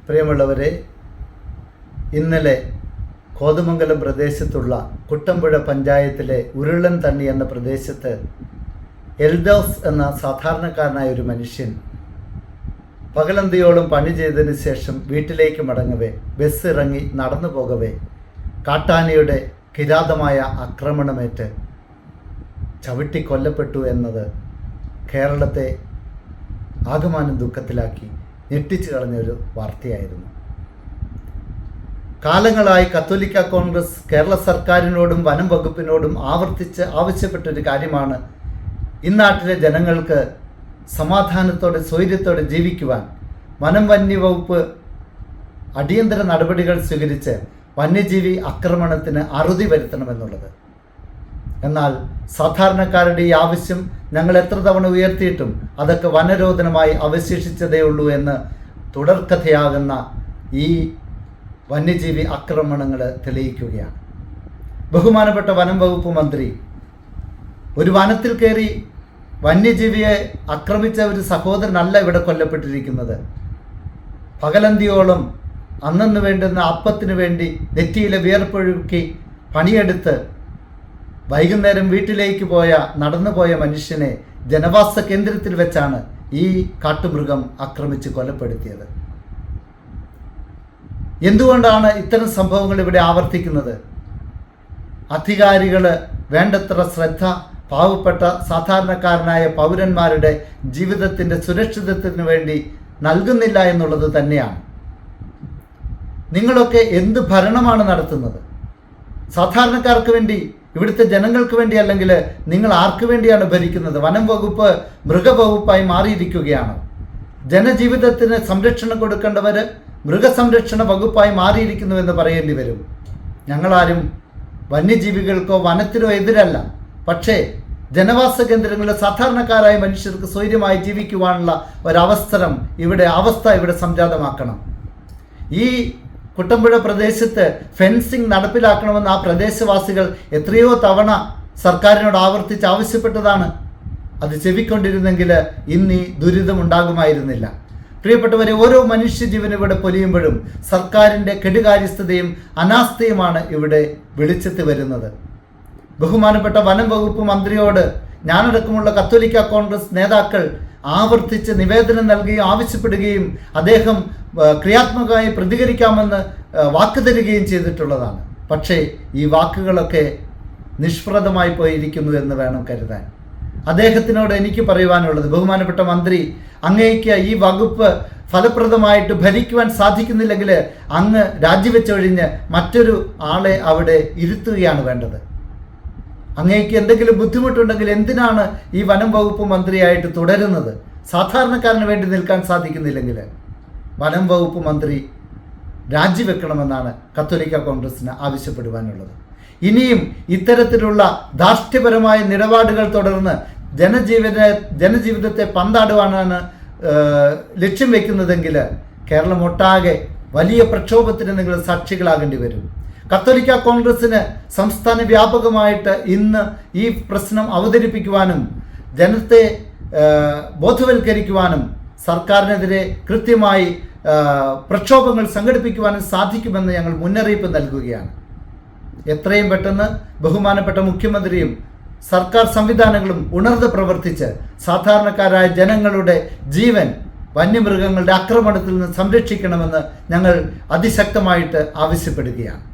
പ്രിയമുള്ളവരെ, ഇന്നലെ കോതമംഗലം പ്രദേശത്തുള്ള കുട്ടമ്പുഴ പഞ്ചായത്തിലെ ഉരുളൻ തണ്ണി എന്ന പ്രദേശത്ത് എൽദോസ് എന്ന സാധാരണക്കാരനായ ഒരു മനുഷ്യൻ പകലന്തിയോളം പണി ചെയ്തതിന് ശേഷം വീട്ടിലേക്ക് മടങ്ങവേ ബസ് ഇറങ്ങി നടന്നു പോകവേ കാട്ടാനയുടെ കിരാതമായ ആക്രമണമേറ്റ് ചവിട്ടി കൊല്ലപ്പെട്ടു എന്നത് കേരളത്തെ ആകമാനം ദുഃഖത്തിലാക്കി ഞെട്ടിച്ചു കളഞ്ഞൊരു വാർത്തയായിരുന്നു. കാലങ്ങളായി കത്തോലിക്ക കോൺഗ്രസ് കേരള സർക്കാരിനോടും വനം വകുപ്പിനോടും ആവർത്തിച്ച് ആവശ്യപ്പെട്ടൊരു കാര്യമാണ് ഇന്നാട്ടിലെ ജനങ്ങൾക്ക് സമാധാനത്തോടെ സ്വൈര്യത്തോടെ ജീവിക്കുവാൻ വനം വന്യവകുപ്പ് അടിയന്തര നടപടികൾ സ്വീകരിച്ച് വന്യജീവി ആക്രമണത്തിന് അറുതി വരുത്തണമെന്നുള്ളത്. എന്നാൽ സാധാരണക്കാരുടെ ഈ ആവശ്യം ഞങ്ങൾ എത്ര തവണ ഉയർത്തിയിട്ടും അതൊക്കെ വനരോധനമായി അവശേഷിച്ചതേ ഉള്ളൂ എന്ന് തുടർക്കഥയാകുന്ന ഈ വന്യജീവി ആക്രമണങ്ങൾ തെളിയിക്കുകയാണ്. ബഹുമാനപ്പെട്ട വനം വകുപ്പ് മന്ത്രി ഒരു വനത്തിൽ കയറി വന്യജീവിയെ ആക്രമിച്ച ഒരു സഹോദരനല്ല ഇവിടെ കൊല്ലപ്പെട്ടിരിക്കുന്നത്. പകലന്തിയോളം അന്നു വേണ്ടുന്ന അപ്പത്തിന് വേണ്ടി നെറ്റിയിലെ വിയർപ്പൊഴുക്കി പണിയെടുത്ത് വൈകുന്നേരം വീട്ടിലേക്ക് നടന്നുപോയ മനുഷ്യനെ ജനവാസ കേന്ദ്രത്തിൽ വെച്ചാണ് ഈ കാട്ടുമൃഗം ആക്രമിച്ച് കൊലപ്പെടുത്തിയത്. എന്തുകൊണ്ടാണ് ഇത്തരം സംഭവങ്ങൾ ഇവിടെ ആവർത്തിക്കുന്നത്? അധികാരികൾ വേണ്ടത്ര ശ്രദ്ധ പാവപ്പെട്ട സാധാരണക്കാരനായ പൗരന്മാരുടെ ജീവിതത്തിൻ്റെ സുരക്ഷിതത്വത്തിന് വേണ്ടി നൽകുന്നില്ല എന്നുള്ളത് തന്നെയാണ്. നിങ്ങളൊക്കെ എന്ത് ഭരണമാണ് നടത്തുന്നത്? സാധാരണക്കാർക്ക് വേണ്ടി, ഇവിടുത്തെ ജനങ്ങൾക്ക് വേണ്ടി, അല്ലെങ്കിൽ നിങ്ങൾ ആർക്ക് വേണ്ടിയാണ് ഭരിക്കുന്നത്? വനം വകുപ്പ് മൃഗവകുപ്പായി മാറിയിരിക്കുകയാണ്. ജനജീവിതത്തിന് സംരക്ഷണം കൊടുക്കേണ്ടവർ മൃഗസംരക്ഷണ വകുപ്പായി മാറിയിരിക്കുന്നുവെന്ന് പറയേണ്ടി വരും. ഞങ്ങളാരും വന്യജീവികൾക്കോ വനത്തിനോ എതിരല്ല. പക്ഷേ ജനവാസ കേന്ദ്രങ്ങളിലെ സാധാരണക്കാരായ മനുഷ്യർക്ക് സ്വൈര്യമായി ജീവിക്കുവാനുള്ള അവസ്ഥ ഇവിടെ സംജാതമാക്കണം. ഈ കുട്ടമ്പുഴ പ്രദേശത്ത് ഫെൻസിങ് നടപ്പിലാക്കണമെന്ന് ആ പ്രദേശവാസികൾ എത്രയോ തവണ സർക്കാരിനോട് ആവർത്തിച്ച് ആവശ്യപ്പെട്ടതാണ്. അത് ചെവിക്കൊണ്ടിരുന്നെങ്കിൽ ഇന്ന് ഈ ദുരിതമുണ്ടാകുമായിരുന്നില്ല. പ്രിയപ്പെട്ടവരെ, ഓരോ മനുഷ്യജീവൻ ഇവിടെ പൊലിയുമ്പോഴും സർക്കാരിൻ്റെ കെടുകാര്യസ്ഥതയും അനാസ്ഥയുമാണ് ഇവിടെ വെളിച്ചത്ത് വരുന്നത്. ബഹുമാനപ്പെട്ട വനം വകുപ്പ് മന്ത്രിയോട് ഞാനടക്കമുള്ള കത്തോലിക്ക കോൺഗ്രസ് നേതാക്കൾ ആവർത്തിച്ച് നിവേദനം നൽകുകയും ആവശ്യപ്പെടുകയും അദ്ദേഹം ക്രിയാത്മകമായി പ്രതികരിക്കാമെന്ന് വാക്ക് തരികയും ചെയ്തിട്ടുള്ളതാണ്. പക്ഷേ ഈ വാക്കുകളൊക്കെ നിഷ്പ്രദമായി പോയിരിക്കുന്നു എന്ന് വേണം കരുതാൻ. അദ്ദേഹത്തിനോട് എനിക്ക് പറയുവാനുള്ളത്, ബഹുമാനപ്പെട്ട മന്ത്രി, അങ്ങേക്ക് ഈ വകുപ്പ് ഫലപ്രദമായിട്ട് ഭരിക്കുവാൻ സാധിക്കുന്നില്ലെങ്കിൽ അങ്ങ് രാജിവെച്ചൊഴിഞ്ഞ് മറ്റൊരു ആളെ അവിടെ ഇരുത്തുകയാണ് വേണ്ടത്. അങ്ങേക്ക് എന്തെങ്കിലും ബുദ്ധിമുട്ടുണ്ടെങ്കിൽ എന്തിനാണ് ഈ വനം വകുപ്പ് മന്ത്രിയായിട്ട് തുടരുന്നത്? സാധാരണക്കാരന് വേണ്ടി നിൽക്കാൻ സാധിക്കുന്നില്ലെങ്കിൽ വനം വകുപ്പ് മന്ത്രി രാജിവെക്കണമെന്നാണ് കത്തോലിക്ക കോൺഗ്രസിന് ആവശ്യപ്പെടുവാനുള്ളത്. ഇനിയും ഇത്തരത്തിലുള്ള ധാർഷ്ട്യപരമായ നിലപാടുകൾ തുടർന്ന് ജനജീവിതത്തെ പന്താടുവാനാണ് ലക്ഷ്യം വയ്ക്കുന്നതെങ്കിൽ കേരളം ഒട്ടാകെ വലിയ പ്രക്ഷോഭത്തിന് നിങ്ങൾ സാക്ഷികളാകേണ്ടി വരും. കത്തോലിക്ക കോൺഗ്രസിന് സംസ്ഥാന വ്യാപകമായിട്ട് ഇന്ന് ഈ പ്രശ്നം അവതരിപ്പിക്കുവാനും ജനത്തെ ബോധവൽക്കരിക്കുവാനും സർക്കാരിനെതിരെ കൃത്യമായി പ്രക്ഷോഭങ്ങൾ സംഘടിപ്പിക്കുവാനും സാധിക്കുമെന്ന് ഞങ്ങൾ മുന്നറിയിപ്പ് നൽകുകയാണ്. എത്രയും പെട്ടെന്ന് ബഹുമാനപ്പെട്ട മുഖ്യമന്ത്രിയും സർക്കാർ സംവിധാനങ്ങളും ഉണർന്ന് പ്രവർത്തിച്ച് സാധാരണക്കാരായ ജനങ്ങളുടെ ജീവൻ വന്യമൃഗങ്ങളുടെ ആക്രമണത്തിൽ നിന്ന് സംരക്ഷിക്കണമെന്ന് ഞങ്ങൾ അതിശക്തമായിട്ട് ആവശ്യപ്പെടുകയാണ്.